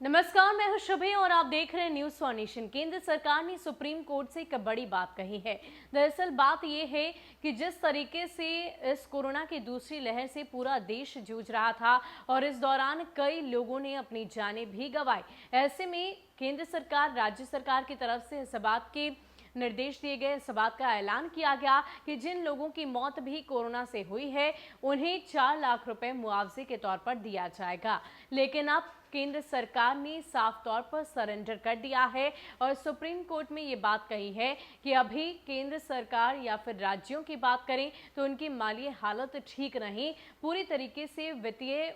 नमस्कार, मैं हूं शुभे और आप देख रहे हैं न्यूज फॉर नेशन। केंद्र सरकार ने सुप्रीम कोर्ट से एक बड़ी बात कही है। दरअसल बात यह है कि जिस तरीके से इस कोरोना की दूसरी लहर से पूरा देश जूझ रहा था और इस दौरान कई लोगों ने अपनी जानें भी गंवाई, ऐसे में केंद्र सरकार, राज्य सरकार की तरफ से इस बात के निर्देश दिए गए, इस बात का ऐलान किया गया कि जिन लोगों की मौत भी कोरोना से हुई है उन्हें 4 लाख रुपए मुआवजे के तौर पर दिया जाएगा। लेकिन अब केंद्र सरकार ने साफ तौर पर सरेंडर कर दिया है और सुप्रीम कोर्ट में ये बात कही है कि अभी केंद्र सरकार या फिर राज्यों की बात करें तो उनकी माली हालत ठीक नहीं, पूरी तरीके से वित्तीय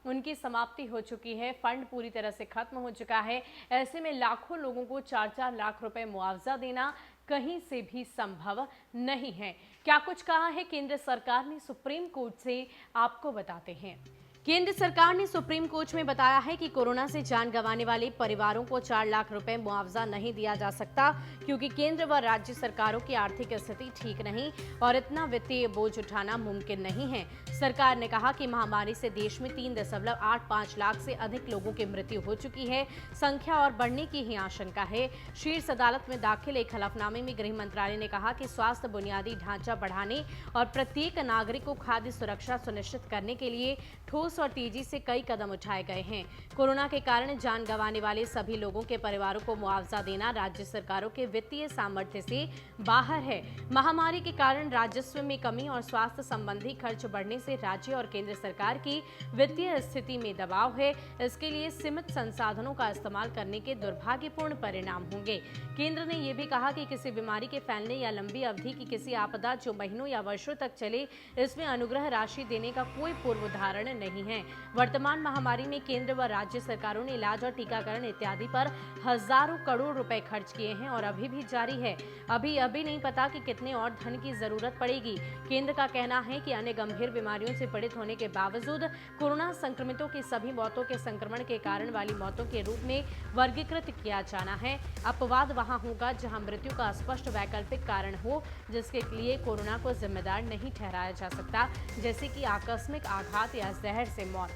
उनकी समाप्ति हो चुकी है, फंड पूरी तरह से खत्म हो चुका है। ऐसे में लाखों लोगों को 4-4 लाख रुपए मुआवजा देना कहीं से भी संभव नहीं है। क्या कुछ कहा है केंद्र सरकार ने सुप्रीम कोर्ट से, आपको बताते हैं। केंद्र सरकार ने सुप्रीम कोर्ट में बताया है कि कोरोना से जान गंवाने वाले परिवारों को 4 लाख रुपए मुआवजा नहीं दिया जा सकता, क्योंकि केंद्र व राज्य सरकारों की आर्थिक स्थिति ठीक नहीं और इतना वित्तीय बोझ उठाना मुमकिन नहीं है। सरकार ने कहा कि महामारी से देश में 3.85 लाख से अधिक लोगों की मृत्यु हो चुकी है, संख्या और बढ़ने की ही आशंका है। शीर्ष अदालत में दाखिल एक हलफनामे में गृह मंत्रालय ने कहा कि स्वास्थ्य बुनियादी ढांचा बढ़ाने और प्रत्येक नागरिक को खाद्य सुरक्षा सुनिश्चित करने के लिए ठोस और तेजी से कई कदम उठाए गए हैं। कोरोना के कारण जान गंवाने वाले सभी लोगों के परिवारों को मुआवजा देना राज्य सरकारों के वित्तीय सामर्थ्य से बाहर है। महामारी के कारण राजस्व में कमी और स्वास्थ्य संबंधी खर्च बढ़ने से राज्य और केंद्र सरकार की वित्तीय स्थिति में दबाव है। इसके लिए सीमित संसाधनों का इस्तेमाल करने के दुर्भाग्यपूर्ण परिणाम होंगे। केंद्र ने यह भी कहा कि किसी बीमारी के फैलने या लंबी अवधि की किसी आपदा जो महीनों या वर्षों तक चले, इसमें अनुग्रह राशि देने का कोई पूर्वाधारण नहीं है। वर्तमान महामारी में केंद्र व राज्य सरकारों ने इलाज और टीकाकरण इत्यादि पर हजारों करोड़ रुपए खर्च किए हैं और अभी भी जारी है। अभी नहीं पता कि कितने और धन की जरूरत पड़ेगी। केंद्र का कहना है कि अन्य गंभीर बीमारियों से पीड़ित होने के बावजूद कोरोना संक्रमितों की सभी मौतों के संक्रमण के कारण वाली मौतों के रूप में वर्गीकृत किया जाना है। अपवाद वहां होगा जहां मृत्यु का स्पष्ट वैकल्पिक कारण हो, जिसके लिए कोरोना को जिम्मेदार नहीं ठहराया जा सकता, जैसे कि आकस्मिक आघात या जहर से मौत।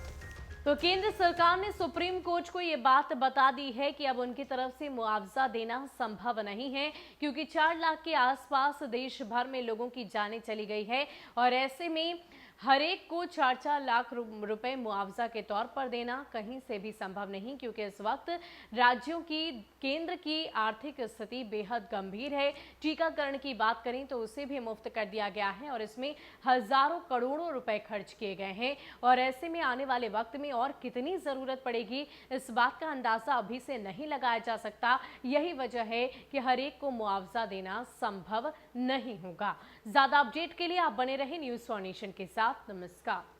तो केंद्र सरकार ने सुप्रीम कोर्ट को ये बात बता दी है कि अब उनकी तरफ से मुआवजा देना संभव नहीं है, क्योंकि 4 लाख के आसपास देश भर में लोगों की जानें चली गई है और ऐसे में हर एक को 4-4 लाख रुपए मुआवजा के तौर पर देना कहीं से भी संभव नहीं, क्योंकि इस वक्त राज्यों की, केंद्र की आर्थिक स्थिति बेहद गंभीर है। टीकाकरण की बात करें तो उसे भी मुफ्त कर दिया गया है और इसमें हजारों करोड़ों रुपए खर्च किए गए हैं और ऐसे में आने वाले वक्त में और कितनी जरूरत पड़ेगी, इस बात का अंदाजा अभी से नहीं लगाया जा सकता। यही वजह है कि हर एक को मुआवजा देना संभव नहीं होगा। ज्यादा अपडेट के लिए आप बने रहे न्यूज फॉर नेशन के साथ। नमस्कार।